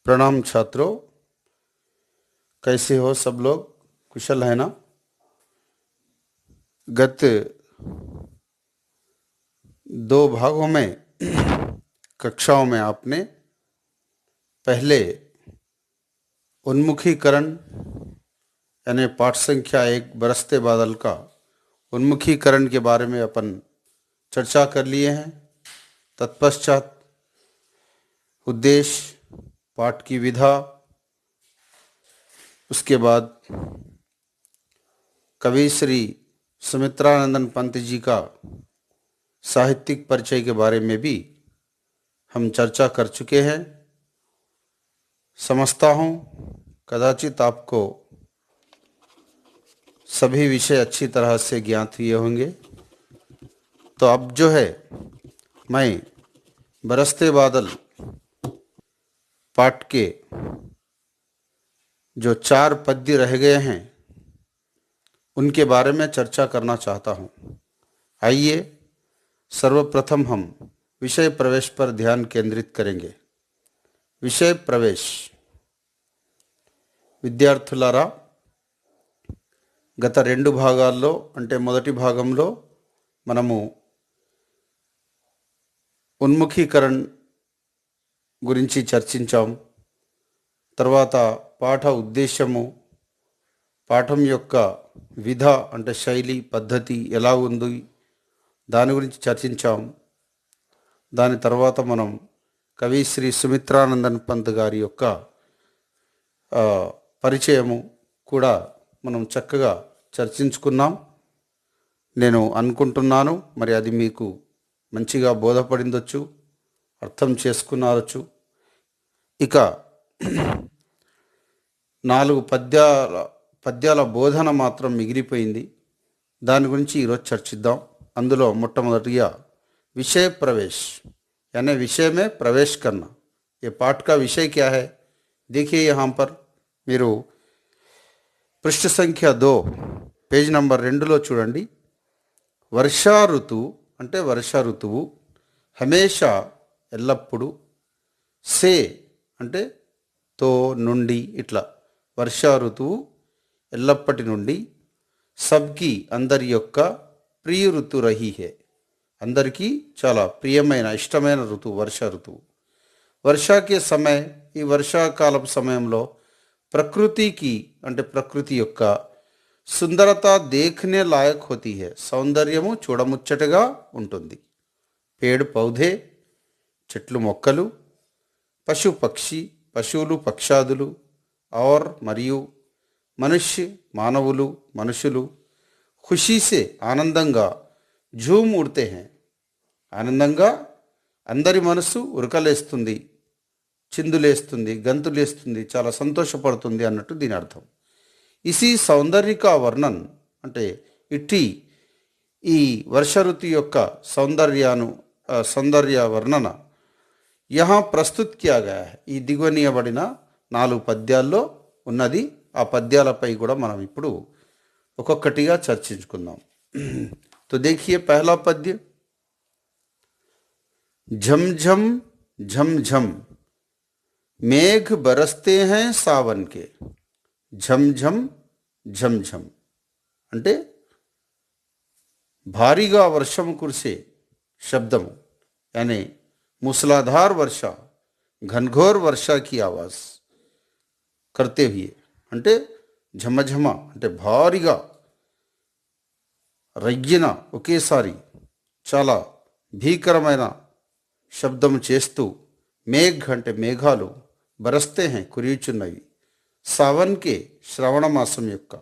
प्रणाम छात्रों, कैसे हो सब लोग? कुशल है ना? गत दो भागों में कक्षाओं में आपने पहले उन्मुखीकरण यानी पाठ संख्या 1 बरसते बादल का उन्मुखीकरण के बारे में अपन चर्चा कर लिए हैं। तत्पश्चात उद्देश्य, पाठ की विधा, उसके बाद कवि श्री सुमित्रानंदन पंत जी का साहित्यिक परिचय के बारे में भी हम चर्चा कर चुके हैं। समझता हूँ कदाचित आपको सभी विषय अच्छी तरह से ज्ञात हुए होंगे। तो अब जो है मैं बरसते बादल पाठ के जो 4 पद्य रह गए हैं उनके बारे में चर्चा करना चाहता हूँ। आइए सर्वप्रथम हम विषय प्रवेश पर ध्यान केंद्रित करेंगे। विषय प्रवेश విద్యార్థులారా, గత 2 భాగాల్లో అంటే మొదటి భాగంలో మనము ఉన్ముఖీకరణ గురించి చర్చించాం. తర్వాత పాఠ ఉద్దేశము, పాఠం యొక్క విధ అంటే శైలి, పద్ధతి ఎలా ఉంది దాని గురించి చర్చించాం. దాని తర్వాత మనం కవి శ్రీ సుమిత్రానందన్ పంత్ గారి యొక్క పరిచయము కూడా మనం చక్కగా చర్చించుకున్నాం. నేను అనుకుంటున్నాను మరి అది మీకు మంచిగా బోధపడిందొచ్చు, అర్థం చేసుకున్నారొచ్చు. ఇక 4 పద్యాల బోధన మాత్రం మిగిలిపోయింది. దాని గురించి ఈరోజు చర్చిద్దాం. అందులో మొట్టమొదటిగా विषय प्रवेश यानी विषय में प्रवेश करना. ये पाठ का विषय क्या है? देखिए यहाँ पर మీరు పృష్ఠ సంఖ్య 2 పేజ్ నంబర్ 2లో చూడండి. వర్షా ఋతువు అంటే వర్షా ఋతువు, హమేషా ఎల్లప్పుడు, సే అంటే తో, నుండి, ఇట్లా వర్షా ఋతువు ఎల్లప్పటి నుండి, సబ్కి అందరి యొక్క, ప్రియ ఋతు రహీ హే అందరికీ చాలా ప్రియమైన ఇష్టమైన ఋతువు వర్షా ఋతువు. వర్షాకే సమయ, ఈ వర్షాకాలపు సమయంలో ప్రకృతికి అంటే ప్రకృతి యొక్క సుందరత దేఖనే లాయక్ హోతీ హై, సౌందర్యము చూడముచ్చటగా ఉంటుంది. పేడ్ పౌధే చెట్లు మొక్కలు, పశు పక్షి పశువులు పక్షాదులు, ఔర్ మరియు మనుష్య మానవులు మనుషులు, ఖుషీ సే ఆనందంగా ఝూమ్ ఉడితే హై ఆనందంగా అందరి మనసు ఉరకలేస్తుంది, చిందులేస్తుంది, గంతులేస్తుంది, చాలా సంతోషపడుతుంది అన్నట్టు దీని అర్థం. ఇసి సౌందర్యక వర్ణన్ అంటే ఇట్టి ఈ వర్ష ఋతు యొక్క సౌందర్య వర్ణన యహా ప్రస్తుత్ కియా గయా హై, ఈ దిగువనీయబడిన 4 పద్యాల్లో ఉన్నది. ఆ పద్యాలపై కూడా మనం ఇప్పుడు ఒక్కొక్కటిగా చర్చించుకుందాం. तो देखिए पहला पद्य, झमझम झमझम मेघ बरसते हैं सावन के. झमझम झमझम అంటే భారీగా వర్షం కురిసే శబ్దము, यानी मूसलाधार वर्षा, घनघोर वर्षा की आवाज करते हुए అంటే झमझम అంటే భారీగా రయ్యన ఒకేసారి చాలా భీకరమైన శబ్దం చేస్తూ, మేఘ్ అంటే మేఘాలు, బరస్తే హై కురియుచున్నవి, సావన్కే శ్రవణ మాసం యొక్క,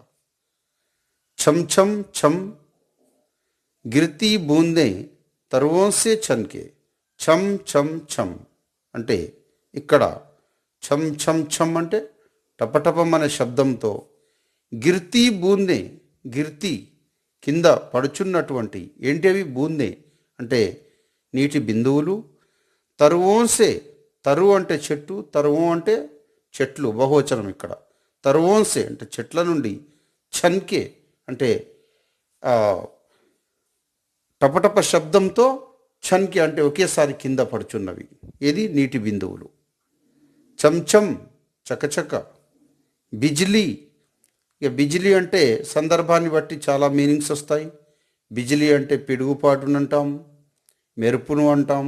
ఛమ్ ఛమ్ ఛమ్ గిర్తీ బూందే తరువోంసే ఛన్కే, ఛమ్ ఛమ్ ఛమ్ అంటే ఇక్కడ ఛమ్ ఛమ్ ఛమ్ అంటే టపటపం అనే శబ్దంతో, గిర్తీ బూందే గిర్తీ కింద పడుచున్నటువంటి, ఏంటివి బూందే అంటే నీటి బిందువులు, తరువోంసే తరు అంటే చెట్టు, తరువు అంటే చెట్లు బహువచనం ఇక్కడ, తరువోంసే అంటే చెట్ల నుండి, ఛన్కే అంటే టపటప శబ్దంతో, ఛన్కే అంటే ఒకేసారి కింద పడుచున్నవి, ఇది నీటి బిందువులు. చంచం చకచక, బిజిలీ. ఇక బిజిలీ అంటే సందర్భాన్ని బట్టి చాలా మీనింగ్స్ వస్తాయి. బిజిలీ అంటే పిడుగుపాటును అంటాం, మెరుపును అంటాం,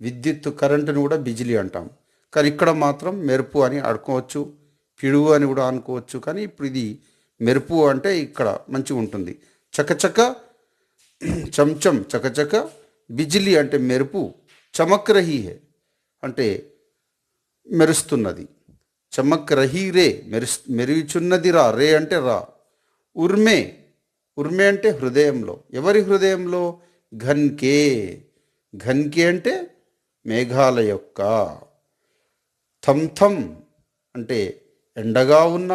విద్యుత్ కరెంటును కూడా బిజిలీ అంటాం. కానీ ఇక్కడ మాత్రం మెరుపు అని అనుకోవచ్చు, పిడుగు అని కూడా అనుకోవచ్చు. కానీ ఇప్పుడు ఇది మెరుపు అంటే ఇక్కడ మంచిగా ఉంటుంది. చకచక, చంచం చకచక, బిజిలీ అంటే మెరుపు, చమక్ రహీ హే అంటే మెరుస్తున్నది, చమక్ రహీ రే మెరుగుచున్నది రా, రే అంటే రా. ఉర్మే, ఉర్మే అంటే హృదయంలో. ఎవరి హృదయంలో? ఘన్కే, ఘన్కే అంటే మేఘాల యొక్క. థమ్ థమ్ అంటే ఎండగా ఉన్న,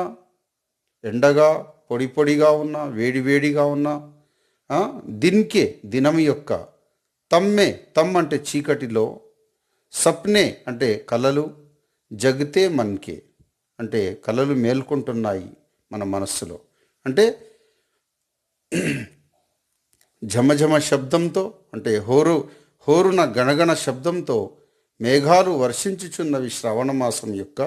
ఎండగా పొడి పొడిగా ఉన్న, వేడి వేడిగా ఉన్న. దిన్కే దినం యొక్క. తమ్మే, తమ్ అంటే చీకటిలో. సప్నే అంటే కలలు. జగతే మన్కే అంటే కలలు మేల్కొంటున్నాయి మన మనస్సులో. అంటే ఝమఝమ శబ్దంతో, అంటే హోరున గణగణ శబ్దంతో మేఘాలు వర్షించుచున్నవి శ్రావణమాసం యొక్క.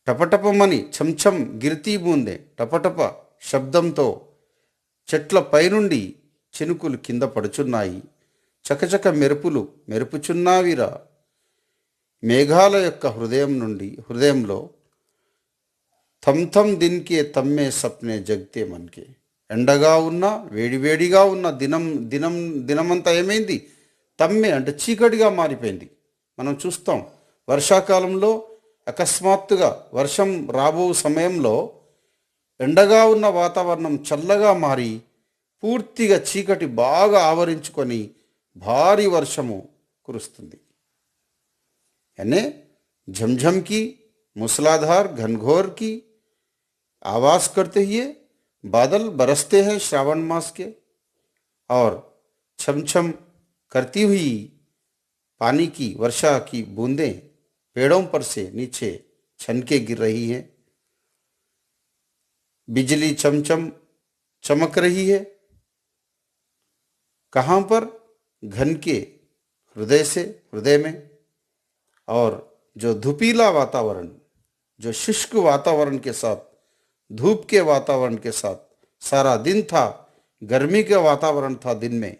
టపటపమని చంచం గిరితీ బూందే, టపటప శబ్దంతో చెట్ల పైనుండి చినుకులు కింద పడుచున్నాయి. చకచక మెరుపులు మెరుపుచున్నావిరా. మేఘాల యొక్క హృదయంలో థమ్ థమ్ దిన్కే తమ్మే సప్నే జగతే మన్కే. ఎండగా ఉన్న, వేడివేడిగా ఉన్న దినమంతా ఏమైంది? తమ్మే అంటే చీకటిగా మారిపోయింది. మనం చూస్తాం వర్షాకాలంలో అకస్మాత్తుగా వర్షం రాబో సమయంలో ఎండగా ఉన్న వాతావరణం చల్లగా మారి పూర్తిగా చీకటి బాగా ఆవరించుకొని భారీ వర్షము కురుస్తుంది. यानी झमझम की, मूसलाधार घनघोर की आवाज़ करते हुए बादल बरसते हैं श्रावण मास के, और छमछम करती हुई पानी की वर्षा की बूंदें पेड़ों पर से नीचे छनके गिर रही है. बिजली चमचम चमक रही है. कहाँ पर? घन के हृदय में. और जो धूपीला वातावरण, जो शुष्क वातावरण के साथ, धूप के वातावरण के साथ सारा दिन था, गर्मी का वातावरण था दिन में,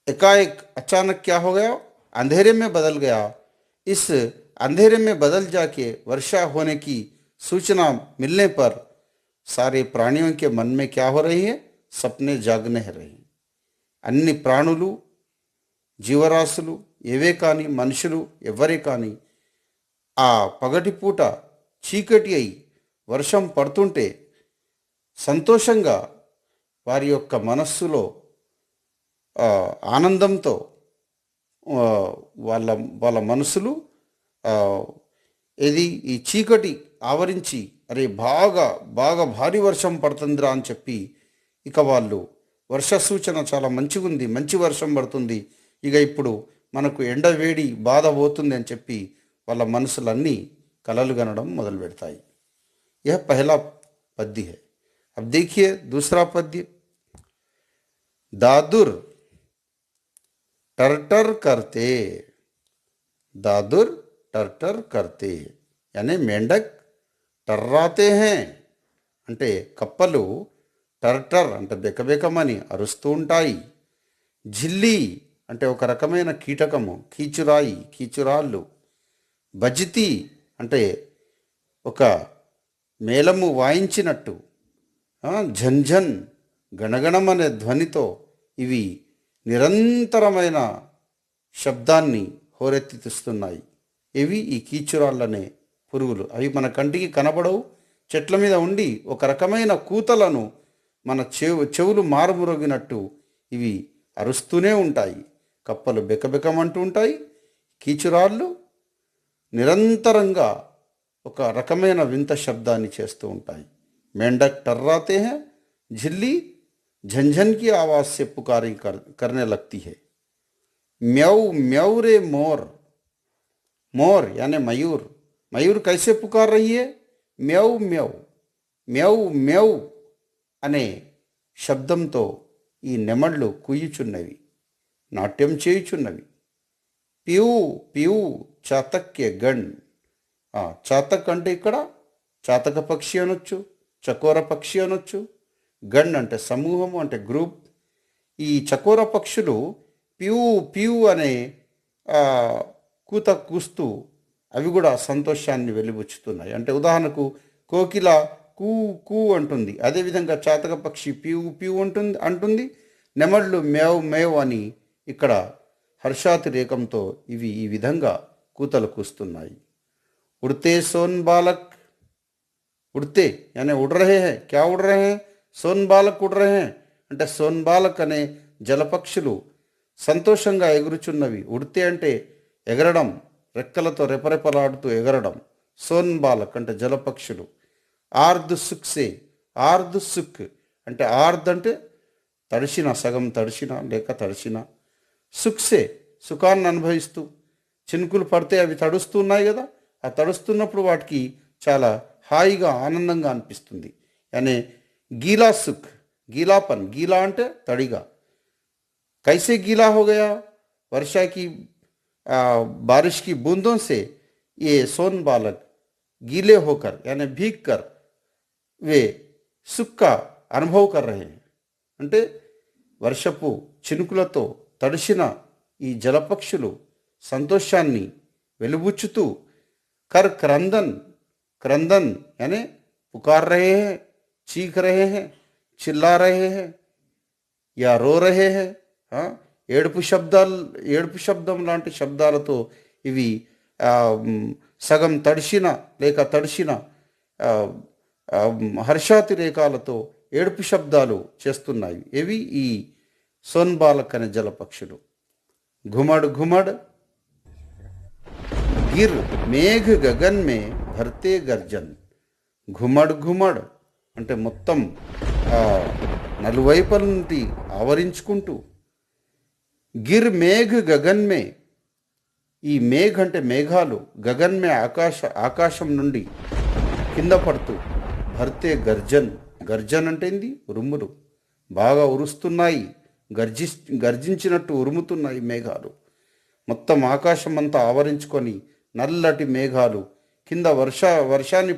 एकाएक अचानक क्या हो गया? अंधेरे में बदल गया. इस अंधेरे में बदल जाके वर्षा होने की सूचना मिलने पर सारे प्राणियों के मन में क्या हो रही है? सपने जागने रहे. अन्य प्राणुलु, జీవరాశులు ఏవే కానీ, మనుషులు ఎవరే కానీ ఆ పగటిపూట చీకటి అయి వర్షం పడుతుంటే సంతోషంగా వారి యొక్క మనస్సులో ఆనందంతో వాళ్ళ మనసులు ఇది ఈ చీకటి ఆవరించి, అరే బాగా భారీ వర్షం పడుతుందిరా అని చెప్పి, ఇక వాళ్ళు వర్ష సూచన చాలా మంచిగా ఉంది, మంచి వర్షం పడుతుంది, ఇక ఇప్పుడు మనకు ఎండ వేడి బాధ పోతుంది అని చెప్పి వాళ్ళ మనసులన్నీ కలలు కనడం మొదలు పెడతాయి. यह पहला पद्य है. अब देखिए दूसरा पद्य. दादुर टरटर करते, दादुर टरटर करते यानी मेंढक టర్రాతే హే అంటే కప్పలు టర్టర్ అంటే బెకబెకమని అరుస్తూ ఉంటాయి. జిల్లి అంటే ఒక రకమైన కీటకము, కీచురాళ్ళు. బజితి అంటే ఒక మేళము వాయించినట్టు, ఝంఝన్ గణగణం అనే ధ్వనితో ఇవి నిరంతరమైన శబ్దాన్ని హోరెత్తిస్తున్నాయి. ఇవి ఈ కీచురాళ్ళనే పురుగులు. అవి మన కంటికి కనబడవు, చెట్ల మీద ఉండి ఒక రకమైన కూతలను మన చెవులు మారుమురోగినట్టు ఇవి అరుస్తూనే ఉంటాయి. కప్పలు బెకబెకమంటూ ఉంటాయి, కీచురాళ్ళు నిరంతరంగా ఒక రకమైన వింత శబ్దాన్ని చేస్తూ ఉంటాయి. मेंढक टर्राते हैं, झिल्ली झंझन की आवाज़ से पुकारी करने लगती है. म्याऊ म्याऊ रे मोर, मोर यानी मयूर, मयूर कैसे पुकार रही है? म्याऊ म्याऊ म्याऊ म्याऊ అనే శబ్దంతో ఈ నెమళ్ళు కుయ్యుచున్నవి, నాట్యం చేయుచున్నవి. ప్యూ ప్యూ చాతక్య గణ్. చాతక్ అంటే ఇక్కడ చాతక పక్షి అనొచ్చు, చకోర పక్షి అనొచ్చు. గణ్ అంటే సమూహము, అంటే గ్రూప్. ఈ చకోర పక్షులు ప్యూ ప్యూ అనే కూత కూస్తూ అవి కూడా సంతోషాన్ని వెలిబుచ్చుతున్నాయి. అంటే ఉదాహరణకు కోకిల కూ కూ అంటుంది, అదేవిధంగా చాతక పక్షి ప్యూ ప్యూ అంటుంది. నెమళ్ళు మేవ్ మేవ్ అని ఇక్కడ హర్షాతిరేకంతో ఇవి ఈ విధంగా కూతలు కూస్తున్నాయి. ఉడితే సోన్ బాలక్, ఉడితే యానీ ఉడ్ రహే హై. క్యా ఉడ్ రహే హై? సోన్ బాలక్ ఉడ్ రహే హై. అంటే సోన్ బాలక్ అనే జలపక్షులు సంతోషంగా ఎగురుచున్నవి. ఉడితే అంటే ఎగరడం, రెక్కలతో రెపరెపలాడుతూ ఎగరడం. సోన్ బాలక్ అంటే జలపక్షులు. ఆర్ద్ సుక్సే, ఆర్ద్ సుక్ అంటే ఆర్ద్ అంటే తడిసిన, సగం తడిసిన లేక తడిసిన. సుక్సే సుఖాన్ని అనుభవిస్తూ, చినుకులు పడితే అవి తడుస్తున్నాయి కదా, ఆ తడుస్తున్నప్పుడు వాటికి చాలా హాయిగా ఆనందంగా అనిపిస్తుంది. అనే గీలా సుక్, గీలాపన్, గీలా అంటే తడిగా. कैसे गीला हो गया? वर्षा की बारिश की बूंदों से ये सोन बालक गीले होकर यानी भीग कर वे सुख का అనుభవ कर रहे हैं. అంటే వర్షపు చినుకులతో తడిసిన ఈ జలపక్షులు సంతోషాన్ని వెలుబుచ్చుతూ कर क्रंदन, क्रंदन यानी पुकार रहे हैं, चीख रहे हैं, चिल्ला रहे हैं या रो रहे हैं. ఏడుపు శబ్దం లాంటి శబ్దాలతో ఇవి సగం తడిసిన లేక తడిసిన హర్షాతిరేకాలతో ఏడుపు శబ్దాలు చేస్తున్నాయి. ఇవి ఈ సోన్బాలక్ అనే జలపక్షులు. घुमड़ घुमड़ गिर మేఘ గగన్ మే భర్తే గర్జన్. ఘుమడ్ ఘుమడ్ అంటే మొత్తం నలువైపుల నుండి ఆవరించుకుంటూ. గిర్ మేఘ గగన్ మే, ఈ మేఘ అంటే మేఘాలు, గగన్ మే ఆకాశం నుండి కింద పడుతూ. భర్తే గర్జన్, గర్జన్ అంటే ఏంది? ఉరుములు. బాగా ఉరుస్తున్నాయి, గర్జించినట్టు ఉరుముతున్నాయి మేఘాలు. మొత్తం ఆకాశం అంతా ఆవరించుకొని నల్లటి మేఘాలు కింద వర్షాన్ని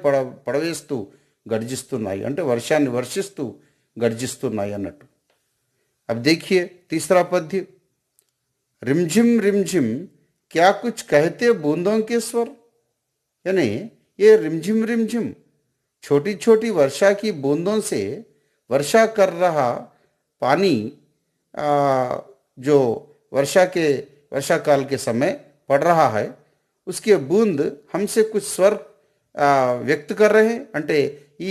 పడవేస్తూ గర్జిస్తున్నాయి. అంటే వర్షాన్ని వర్షిస్తూ గర్జిస్తున్నాయి అన్నట్టు. अब देखिए तीसरा पद्य. रिमझिम रिमझिम क्या कुछ कहते बूंदों के स्वर. यानी ये रिमझिम रिमझिम छोटी छोटी वर्षा की बूंदों से वर्षा कर रहा पानी, जो वर्षा काल के समय पड़ रहा है, उसके बूंद हमसे कुछ स्वर व्यक्त कर रहे हैं. అంటే ఈ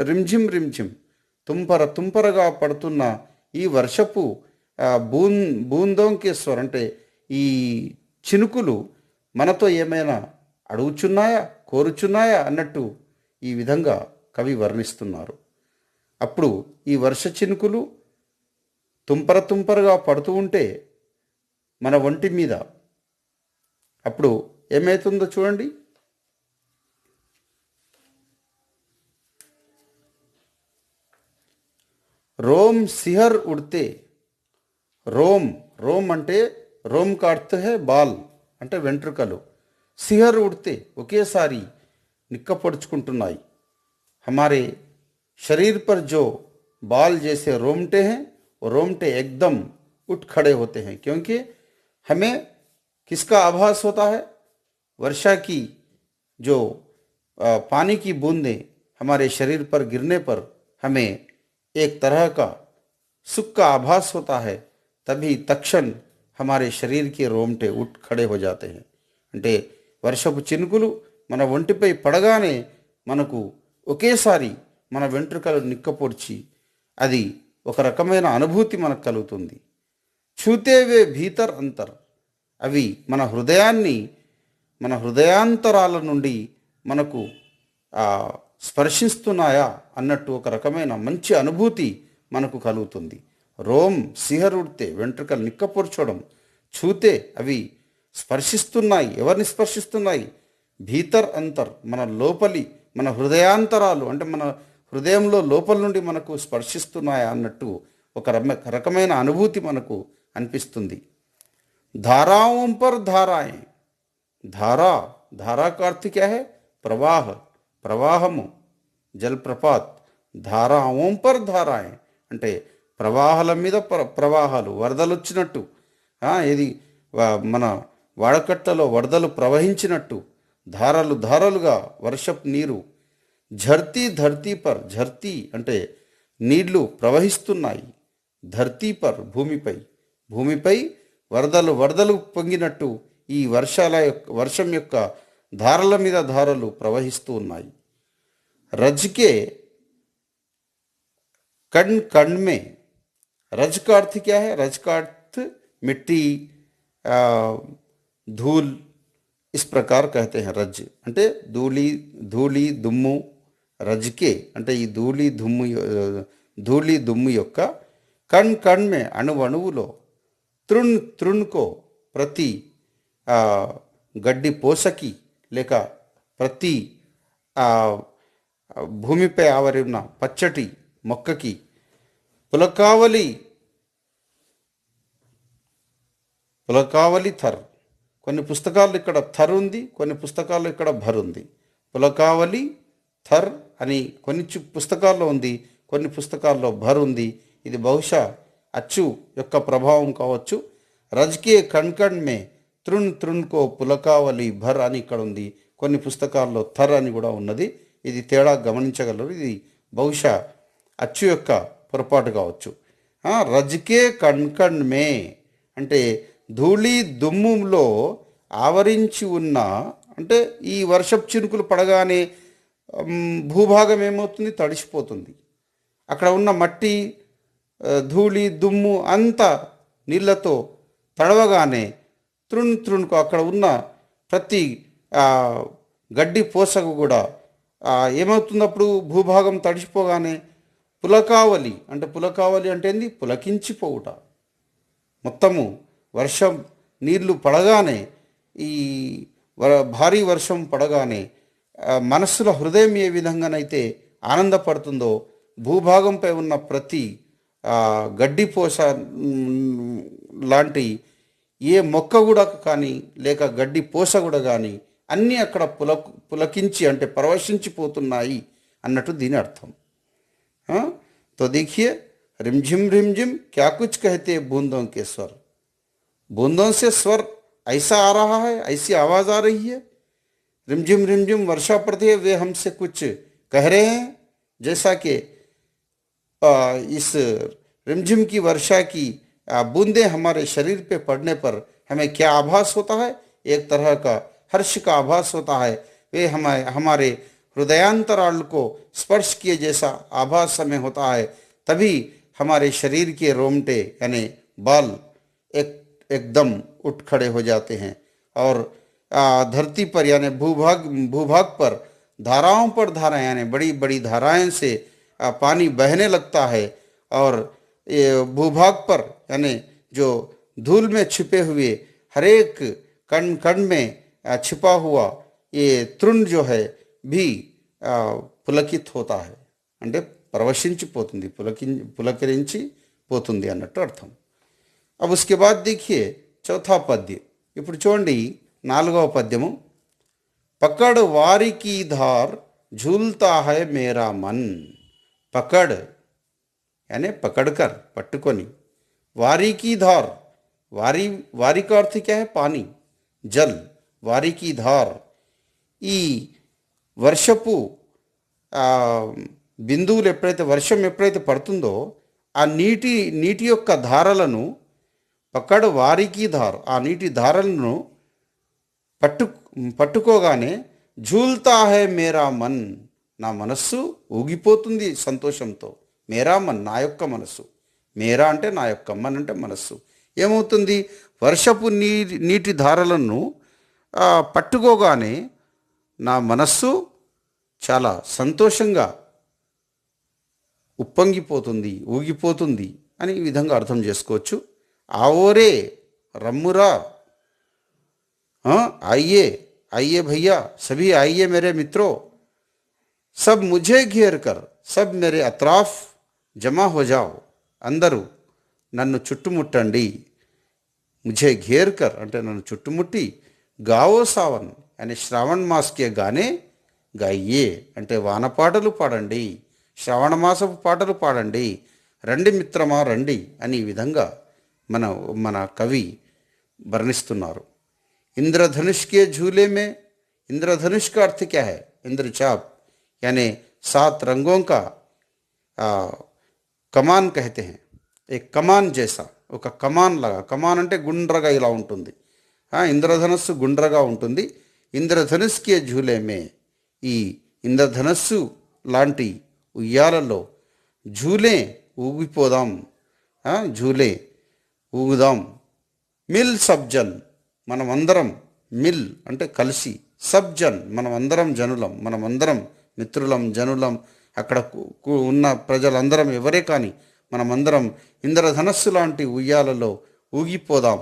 రిమ్झिम రిమ్झिम తుంపరగా పడుతున్న ఈ వర్షపు బూందోంకే స్వర్ అంటే ఈ చినుకులు మనతో ఏమైనా అడుగుచున్నాయా, కోరుచున్నాయా అన్నట్టు ఈ విధంగా కవి వర్ణిస్తున్నారు. అప్పుడు ఈ వర్ష చినుకులు తుంపరగా పడుతూ ఉంటే మన ఒంటి మీద అప్పుడు ఏమవుతుందో చూడండి. रोम सिहर उड़ते. रोम, रोम అంటే రోమ్ का अर्थ है बाल అంటే వెంట్రుకలు. సిహర్ ఉడితే ఒకేసారి నిక్కపొడుచుకుంటున్నాయి. हमारे शरीर पर जो बाल जैसे रोमटे हैं, वो रोमटे एकदम उठ खड़े होते हैं. क्योंकि हमें किसका आभास होता है? वर्षा की जो पानी की बूंदें हमारे शरीर पर गिरने पर हमें एक तरह का सुख का आभास होता है. तभी तक्षण हमारे शरीर के रोमटे उठ खड़े हो जाते हैं. అంటే వర్షపు చినుకులు మన ఒంటిపై పడగానే మనకు ఒకేసారి మన వెంట్రుకలు నిక్కపొడిచి అది ఒక రకమైన అనుభూతి మనకు కలుగుతుంది. చూతేవే భీతర్ అంతర్, అవి మన హృదయాంతరాల నుండి మనకు స్పర్శిస్తున్నాయా అన్నట్టు ఒక రకమైన మంచి అనుభూతి మనకు కలుగుతుంది. రోమ్ సిహరుడితే వెంట్రుకలు నిక్కపొరచడం, చూతే అవి స్పర్శిస్తున్నాయి. ఎవరిని స్పర్శిస్తున్నాయి? భీతర్ అంతర్, మన హృదయాంతరాలు అంటే మన హృదయంలో లోపల నుండి మనకు స్పర్శిస్తున్నాయా అన్నట్టు ఒక రకమైన అనుభూతి మనకు అనిపిస్తుంది. धाराओं पर धाराएं, धारा, धारा का अर्थ क्या है? प्रवाह, ప్రవాహము, జలప్రపాత్. ధారాओं पर धाराएं అంటే ప్రవాహాల మీద ప్రవాహాలు, వరదలు వచ్చినట్టు, ఇది మన వాడకట్టలో వరదలు ప్రవహించినట్టు ధారలు ధారలుగా వర్షపు నీరు. ఝర్తీ ధర్తీ పర్, ఝర్తీ అంటే నీళ్లు ప్రవహిస్తున్నాయి. ధర్తీ పర్ భూమిపై, భూమిపై వరదలు వరదలు పొంగినట్టు ఈ వర్షం యొక్క ధారల మీద ధారలు ప్రవహిస్తూ ఉన్నాయి. రజ్కే कण कण में, रज का अर्थ क्या है? रज का अर्थ मिट्टी, धूल, इस प्रकार कहते हैं. रज అంటే ధూళి, ధూళి దుమ్ము. రజ్కే అంటే ఈ ధూళి దుమ్ము యొక్క కణ్ కణ్ మే, అణువులో, తృణ్ తృణ్కో ప్రతి గడ్డి పోసకి లేక ప్రతి భూమిపై ఆవరిన పచ్చటి మొక్కకి, పులకావలి థర్. కొన్ని పుస్తకాల్లో ఇక్కడ థర్ ఉంది, కొన్ని పుస్తకాల్లో ఇక్కడ భర్ ఉంది. పులకావలి థర్ అని కొన్ని పుస్తకాల్లో ఉంది, కొన్ని పుస్తకాల్లో భర్ ఉంది. ఇది బహుశా అచ్చు యొక్క ప్రభావం కావచ్చు. రజ్కే కణ్కణ్ మే తృణ్ తృణ్కో పులకావలి భర్ అని ఇక్కడ ఉంది. కొన్ని పుస్తకాల్లో థర్ అని కూడా ఉన్నది. ఇది తేడా గమనించగలరు. ఇది బహుశా అచ్చు యొక్క పొరపాటు కావచ్చు. రజ్కే కణ్కణ్ మే అంటే ధూళి దుమ్ములో ఆవరించి ఉన్న, అంటే ఈ వర్షపు చినుకులు పడగానే భూభాగం ఏమవుతుంది? తడిసిపోతుంది. అక్కడ ఉన్న మట్టి, ధూళి దుమ్ము అంతా నీళ్లతో తడవగానే తృణ్కు అక్కడ ఉన్న ప్రతి గడ్డి పోసకు కూడా ఏమవుతుంది? అప్పుడు భూభాగం తడిసిపోగానే పులకావలి అంటే ఏంది? పులకించిపోవుట. మొత్తము వర్షం నీళ్లు పడగానే, ఈ భారీ వర్షం పడగానే మనస్సులో హృదయం ఏ విధంగానైతే ఆనందపడుతుందో, భూభాగంపై ఉన్న ప్రతి గడ్డిపోస లాంటి ఏ మొక్క కూడా కానీ లేక గడ్డి పోస కూడా కానీ అన్నీ అక్కడ పులకించి అంటే పరవశించిపోతున్నాయి అన్నట్టు దీని అర్థం. तो देखिए, रिमझिम रिमझिम क्या कुछ कहते बूंदों के स्वर. बूंदों से स्वर ऐसा आ रहा है, ऐसी आवाज़ आ रही है. रिमझिम रिमझिम वर्षा पड़ती है, वे हमसे कुछ कह रहे हैं. जैसा कि इस रिमझिम की वर्षा की बूंदें हमारे शरीर पे पड़ने पर हमें क्या आभास होता है? एक तरह का हर्ष का आभास होता है. वे हमारे हृदयांतराल को स्पर्श किए जैसा आभास हमें होता है. तभी हमारे शरीर के रोमटे यानी बाल एकदम उठ खड़े हो जाते हैं और धरती पर यानी भूभाग पर धाराओं पर धाराएं यानी बड़ी बड़ी धाराएं से पानी बहने लगता है. और ये भूभाग पर यानी जो धूल में छिपे हुए हरेक कण कण में छिपा हुआ ये तृण जो है भी పులకిత్ హోతా హై అంటే పరవశించిపోతుంది, పులకరించిపోతుంది అన్నట్టు అర్థం. अब उसके बाद देखिए चौथा पद्य. ఇప్పుడు చూడండి 4వ పద్యము. పకడ్ వారి की धार झूलता है मेरा मन. పకడ్ यानी पकड़कर, పట్టుకొని. वारी की धार, वारी का अर्थ क्या है? पानी, जल. वारी की धार ఈ వర్షపు బిందువులు ఎప్పుడైతే వర్షం ఎప్పుడైతే పడుతుందో ఆ నీటి యొక్క ధారలను పక్కడు వారికి ధార, ఆ నీటి ధారలను పట్టుకోగానే झूलता है मेरा मन, నా మనస్సు ఊగిపోతుంది సంతోషంతో. మేరా మన్ నా యొక్క మనస్సు. మేరా అంటే నా యొక్క, మన్ అంటే మనస్సు. ఏమవుతుంది? వర్షపు నీటి ధారలను పట్టుకోగానే నా మనస్సు చాలా సంతోషంగా ఉప్పొంగిపోతుంది, ఊగిపోతుంది అని ఈ విధంగా అర్థం చేసుకోవచ్చు. आओरे रम्मुरा, आइए आइए भैया, सभी आइए मेरे मित्रों, सब मुझे घेर कर, सब मेरे अतराफ जमा हो जाओ, అందరూ నన్ను చుట్టుముట్టండి, मुझे घेर कर అంటే నన్ను చుట్టుముట్టి గావో సావన్ అనే శ్రావణ్ మాస్కే గానే గాయే అంటే వానపాటలు పాడండి, శ్రావణ మాసపు పాటలు పాడండి, రండి మిత్రమా రండి అని ఈ విధంగా మన మన కవి వర్ణిస్తున్నారు. इंद्रधनुष के झूले में, इंद्रधनुष का अर्थ क्या है? इंद्रचाप यानी 7 रंगों का కమాన్ कहते हैं. एक కమాన్ జైసా, ఒక కమాన్ లాగా, కమాన్ అంటే గుండ్రగా ఇలా ఉంటుంది, ఇంద్రధనస్సు గుండ్రగా ఉంటుంది. ఇంద్రధనుస్కే ఝూలేమే, ఈ ఇంద్రధనస్సు లాంటి ఉయ్యాలలో ఝూలే ఊగిపోదాం, ఝూలే ఊగుదాం. మిల్ సబ్జన్ మనమందరం, మిల్ అంటే కలిసి, సబ్జన్ మనమందరం జనులం, మనమందరం మిత్రులం జనులం, అక్కడ ఉన్న ప్రజలందరం ఎవరే కానీ మనమందరం ఇంద్రధనస్సు లాంటి ఉయ్యాలలో ఊగిపోదాం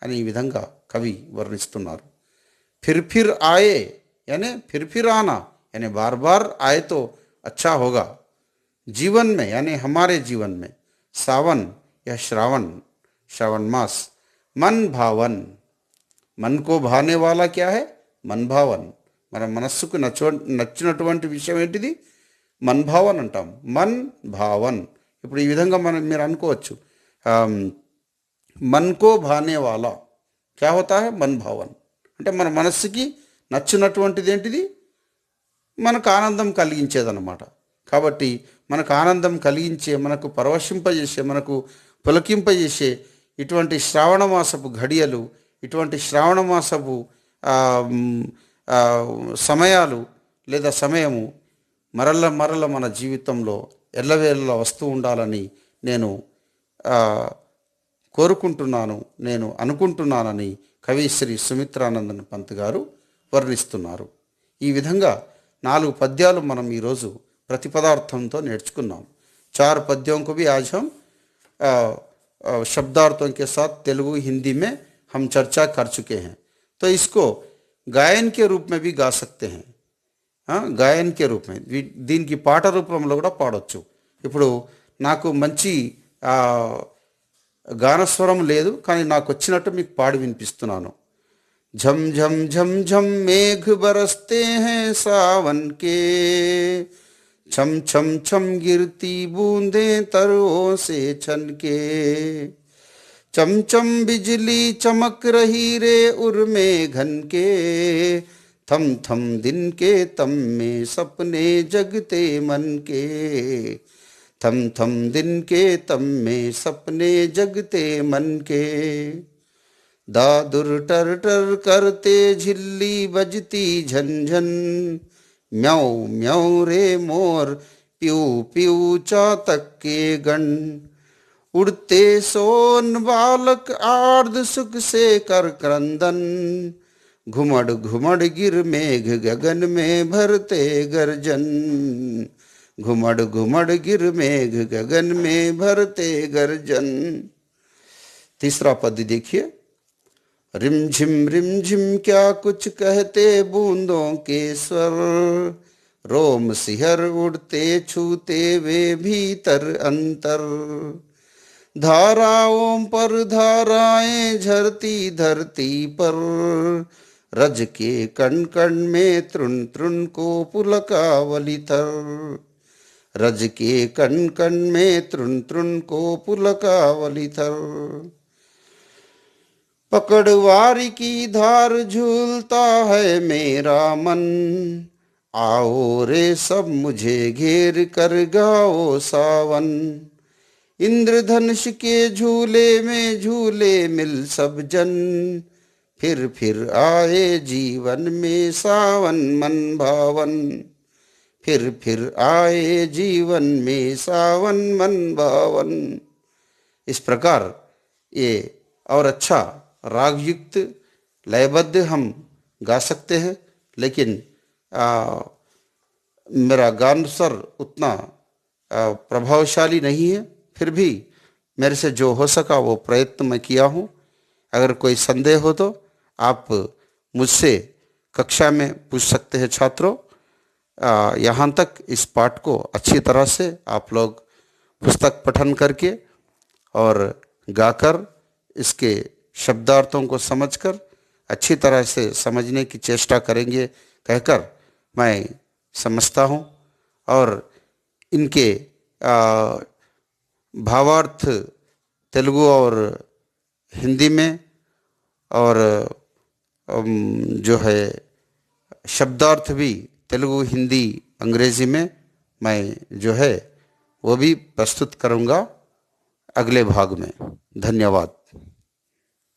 అని ఈ విధంగా కవి వర్ణిస్తున్నారు. ఫిర్ ఫిర్ ఆయే यानी फिर फिर आना यानी बार बार आए तो अच्छा होगा. जीवन में यानी हमारे जीवन में सावन या श्रावण, श्रावण मास. मन भावन, मन को भाने वाला क्या है? मन भावन. మన మనస్సుకు నచ్చినటువంటి విషయం ఏంటిది? మన్ భావన్ అంటాం. మన్ భావన్. ఇప్పుడు ఈ విధంగా మీరు అనుకోవచ్చు, మన్ కో భానే వాలా క్యా హోతా హై? మన్ భావన్ అంటే మన మనస్సుకి నచ్చినటువంటిది ఏంటిది? మనకు ఆనందం కలిగించేదన్నమాట. కాబట్టి మనకు ఆనందం కలిగించే, మనకు పరవశింపజేసే, మనకు పులకింపజేసే ఇటువంటి శ్రావణ మాసపు ఘడియలు, ఇటువంటి శ్రావణ మాసపు సమయాలు లేదా సమయము మరల మరల మన జీవితంలో ఎల్లవేళలా వస్తూ ఉండాలని నేను కోరుకుంటున్నాను, నేను అనుకుంటున్నానని కవిశ్రీ సుమిత్రానందన్ పంత్ గారు వర్ణిస్తున్నారు. ఈ విధంగా 4 పద్యాలు మనం ఈరోజు ప్రతిపదార్థంతో నేర్చుకున్నాం. 4 पद्यों को भी आज हम शब्दार्थों के साथ तेलुगु हिंदी में हम चर्चा कर चुके हैं. तो इसको गायन के रूप में भी गा सकते हैं. గాయన్ కే రూప్ మే, దీనికి పాట రూపంలో కూడా పాడవచ్చు. ఇప్పుడు నాకు మంచి గానస్వరం లేదు, కానీ నాకు వచ్చినట్టు మీకు పాడి వినిపిస్తున్నాను. झम झम झम झम मेघ बरसते हैं सावन के, छम छम छम गिरती बूंदें तरों से छनके, चम चम बिजली चमक रही रे उर्मे घन के, थम थम दिन के तम में सपने जगते मन के, थम थम दिन के तम में सपने जगते मन के, दादुर टर टर करते झिल्ली बजती झनझन, म्याऊ म्याऊ रे मोर प्यू प्यू चातक के गण, उड़ते सोन बालक आर्द सुख से कर क्रंदन, घुमड़ घुमड़ गिर मेघ गगन में भरते गर्जन, घुमड़ घुमड़ गिर मेघ गगन में भरते गर्जन. तीसरा पद देखिए. रिमझिम क्या कुछ कहते बूंदों के स्वर, रोम सिहर उड़ते छूते वे भीतर अंतर, धाराओं पर धाराएं झरती धरती पर, रज के कण कण में तृण तृण को पुलकावली थर, रज के कण कण में तृण तृण को पुलकावली थर, पकड़वारी की धार झूलता है मेरा मन, आओ रे सब मुझे घेर कर गाओ सावन, इंद्रधनुष के झूले में झूले मिल सब जन, फिर आए जीवन में सावन मन भावन, फिर आए जीवन में सावन मन भावन. इस प्रकार ये और अच्छा रागयुक्त लयबद्ध हम गा सकते हैं, लेकिन मेरा गान स्वर उतना प्रभावशाली नहीं है. फिर भी मेरे से जो हो सका वो प्रयत्न मैं किया हूँ. अगर कोई संदेह हो तो आप मुझसे कक्षा में पूछ सकते हैं छात्रों. यहाँ तक इस पाठ को अच्छी तरह से आप लोग पुस्तक पठन करके और गाकर इसके शब्दार्थों को समझकर अच्छी तरह से समझने की चेष्टा करेंगे कहकर मैं समझता हूँ। और इनके भावार्थ तेलुगु और हिंदी में और जो है शब्दार्थ भी तेलुगु, हिंदी, अंग्रेजी में मैं जो है वो भी प्रस्तुत करूँगा अगले भाग में। धन्यवाद।